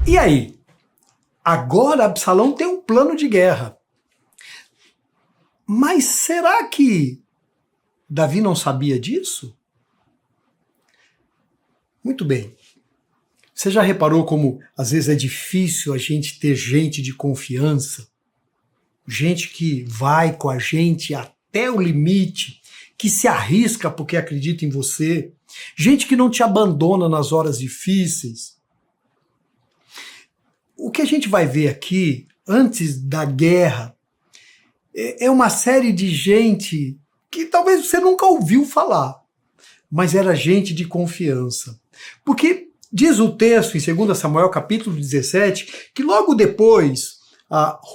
E aí? Agora Absalão tem um plano de guerra. Mas será que Davi não sabia disso? Muito bem. Você já reparou como às vezes é difícil a gente ter gente de confiança? Gente que vai com a gente até o limite, que se arrisca porque acredita em você, gente que não te abandona nas horas difíceis. O que a gente vai ver aqui, antes da guerra, é uma série de gente que talvez você nunca ouviu falar, mas era gente de confiança. Porque diz o texto em 2 Samuel capítulo 17, que logo depois,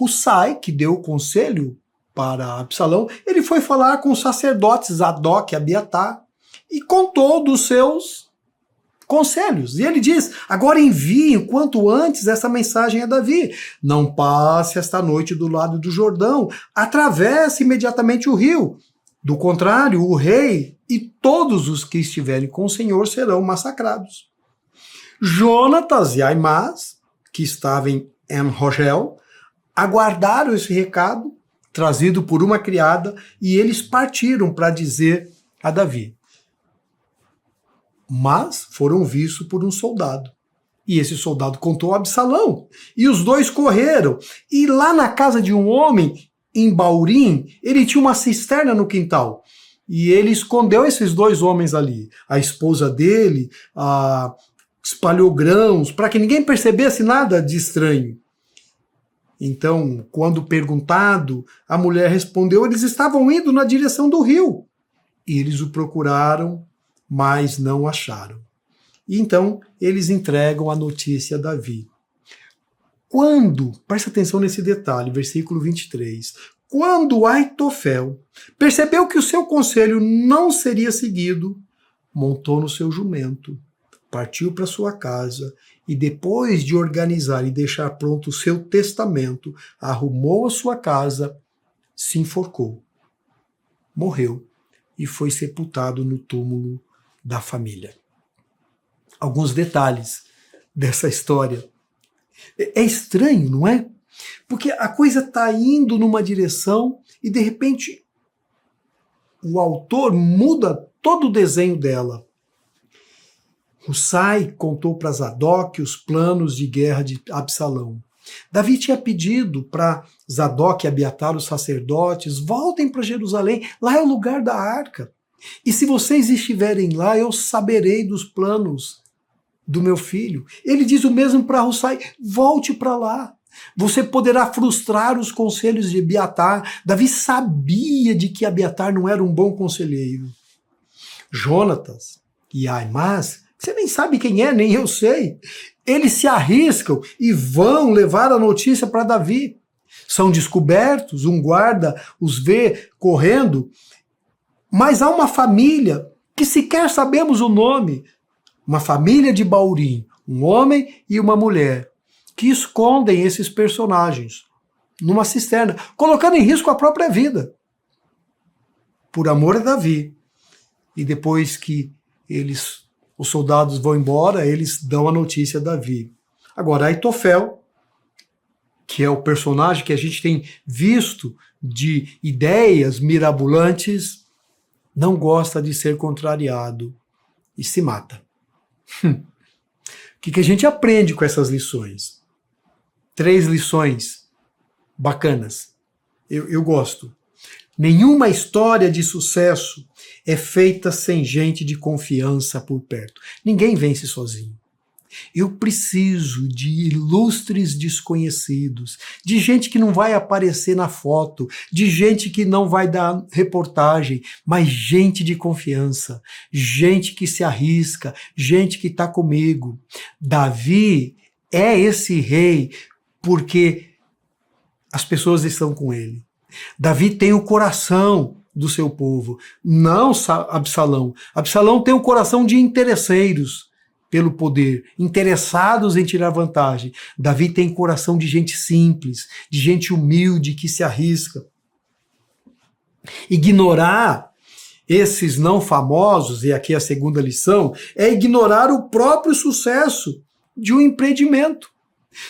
Hussai, que deu o conselho para Absalão, ele foi falar com os sacerdotes Zadok e Abiatar e contou dos seus conselhos. E ele diz, agora envie o quanto antes essa mensagem a Davi. Não passe esta noite do lado do Jordão, atravesse imediatamente o rio. Do contrário, o rei e todos os que estiverem com o Senhor serão massacrados. Jonatas e Aimás, que estavam em En-Rogel, aguardaram esse recado, trazido por uma criada, e eles partiram para dizer a Davi. Mas foram vistos por um soldado. E esse soldado contou a Absalão. E os dois correram. E lá na casa de um homem, em Baurim, ele tinha uma cisterna no quintal. E ele escondeu esses dois homens ali. A esposa dele espalhou grãos para que ninguém percebesse nada de estranho. Então, quando perguntado, a mulher respondeu, eles estavam indo na direção do rio. E eles o procuraram, mas não o acharam. E então, eles entregam a notícia a Davi. Quando, presta atenção nesse detalhe, versículo 23, quando Aitofel percebeu que o seu conselho não seria seguido, montou no seu jumento, partiu para sua casa e depois de organizar e deixar pronto o seu testamento, arrumou a sua casa, se enforcou, morreu e foi sepultado no túmulo da família. Alguns detalhes dessa história. É estranho, não é? Porque a coisa está indo numa direção e de repente o autor muda todo o desenho dela. Hussai contou para Zadok os planos de guerra de Absalão. Davi tinha pedido para Zadok e Abiatar, os sacerdotes, voltem para Jerusalém, lá é o lugar da arca. E se vocês estiverem lá, eu saberei dos planos do meu filho. Ele diz o mesmo para Hussai, volte para lá. Você poderá frustrar os conselhos de Abiatar. Davi sabia de que Abiatar não era um bom conselheiro. Jonatas e Aimás, você nem sabe quem é, nem eu sei. Eles se arriscam e vão levar a notícia para Davi. São descobertos, um guarda os vê correndo, mas há uma família que sequer sabemos o nome, uma família de Baurim, um homem e uma mulher, que escondem esses personagens numa cisterna, colocando em risco a própria vida, por amor a Davi. E depois que os soldados vão embora, eles dão a notícia a Davi. Agora, Aitofel, que é o personagem que a gente tem visto de ideias mirabolantes, não gosta de ser contrariado e se mata. O que a gente aprende com essas lições? 3 lições bacanas. Eu gosto. Nenhuma história de sucesso é feita sem gente de confiança por perto. Ninguém vence sozinho. Eu preciso de ilustres desconhecidos, de gente que não vai aparecer na foto, de gente que não vai dar reportagem, mas gente de confiança, gente que se arrisca, gente que está comigo. Davi é esse rei porque as pessoas estão com ele. Davi tem o coração do seu povo, não Absalão. Absalão tem o coração de interesseiros pelo poder, interessados em tirar vantagem. Davi tem coração de gente simples, de gente humilde que se arrisca. Ignorar esses não famosos, e aqui é a segunda lição, é ignorar o próprio sucesso de um empreendimento.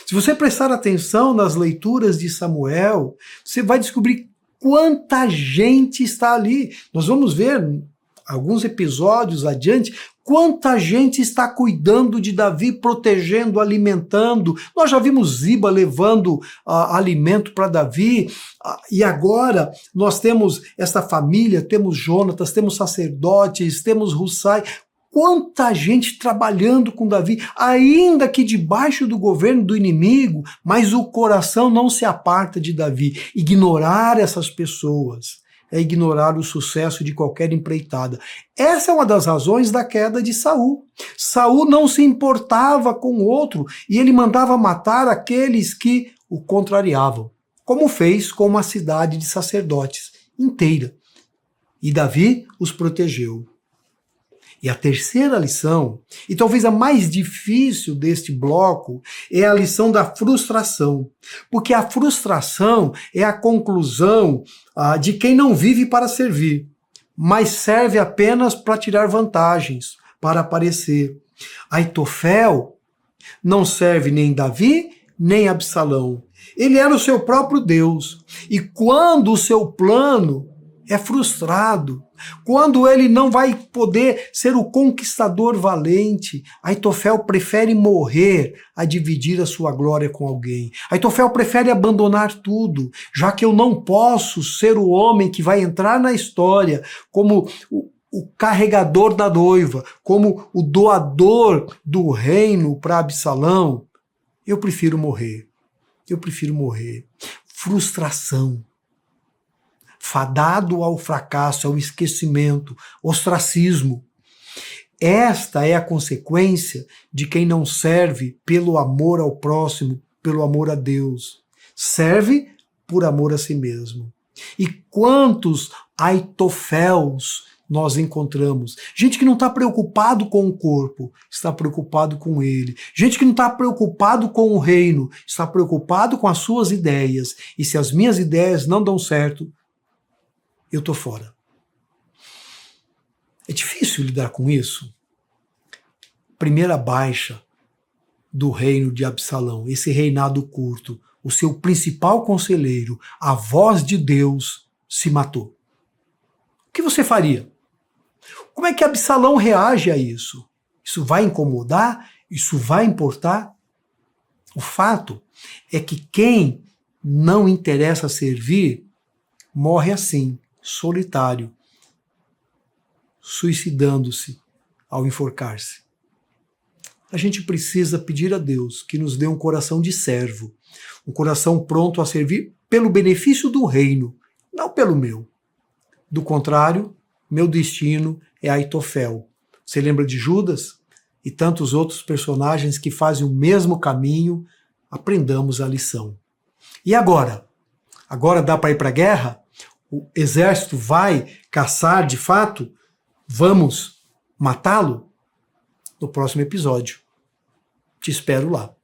Se você prestar atenção nas leituras de Samuel, você vai descobrir quanta gente está ali. Nós vamos ver alguns episódios adiante quanta gente está cuidando de Davi, protegendo, alimentando. Nós já vimos Ziba levando alimento para Davi, e agora nós temos essa família, temos Jonatas, temos sacerdotes, temos Hussai. Quanta gente trabalhando com Davi, ainda que debaixo do governo do inimigo, mas o coração não se aparta de Davi. Ignorar essas pessoas é ignorar o sucesso de qualquer empreitada. Essa é uma das razões da queda de Saul. Saul não se importava com o outro e ele mandava matar aqueles que o contrariavam, como fez com uma cidade de sacerdotes inteira. E Davi os protegeu. E a terceira lição, e talvez a mais difícil deste bloco, é a lição da frustração. Porque a frustração é a conclusão de quem não vive para servir, mas serve apenas para tirar vantagens, para aparecer. Aitofel não serve nem Davi, nem Absalão. Ele era o seu próprio Deus. E quando o seu plano é frustrado, quando ele não vai poder ser o conquistador valente, Aitofel prefere morrer a dividir a sua glória com alguém. Aitofel prefere abandonar tudo, já que eu não posso ser o homem que vai entrar na história como o carregador da noiva, como o doador do reino para Absalão. Eu prefiro morrer. Eu prefiro morrer. Frustração. Fadado ao fracasso, ao esquecimento, ostracismo. Esta é a consequência de quem não serve pelo amor ao próximo, pelo amor a Deus. Serve por amor a si mesmo. E quantos Aitoféus nós encontramos? Gente que não está preocupado com o corpo, está preocupado com ele. Gente que não está preocupado com o reino, está preocupado com as suas ideias. E se as minhas ideias não dão certo, eu estou fora. É difícil lidar com isso. Primeira baixa do reino de Absalão, esse reinado curto, o seu principal conselheiro, a voz de Deus, se matou. O que você faria? Como é que Absalão reage a isso? Isso vai incomodar? Isso vai importar? O fato é que quem não interessa servir morre assim, solitário, suicidando-se ao enforcar-se. A gente precisa pedir a Deus que nos dê um coração de servo, um coração pronto a servir pelo benefício do reino, não pelo meu. Do contrário, meu destino é Aitofel. Você lembra de Judas? E tantos outros personagens que fazem o mesmo caminho? Aprendamos a lição. E agora? Agora dá para ir para a guerra? O exército vai caçar de fato? Vamos matá-lo? No próximo episódio. Te espero lá.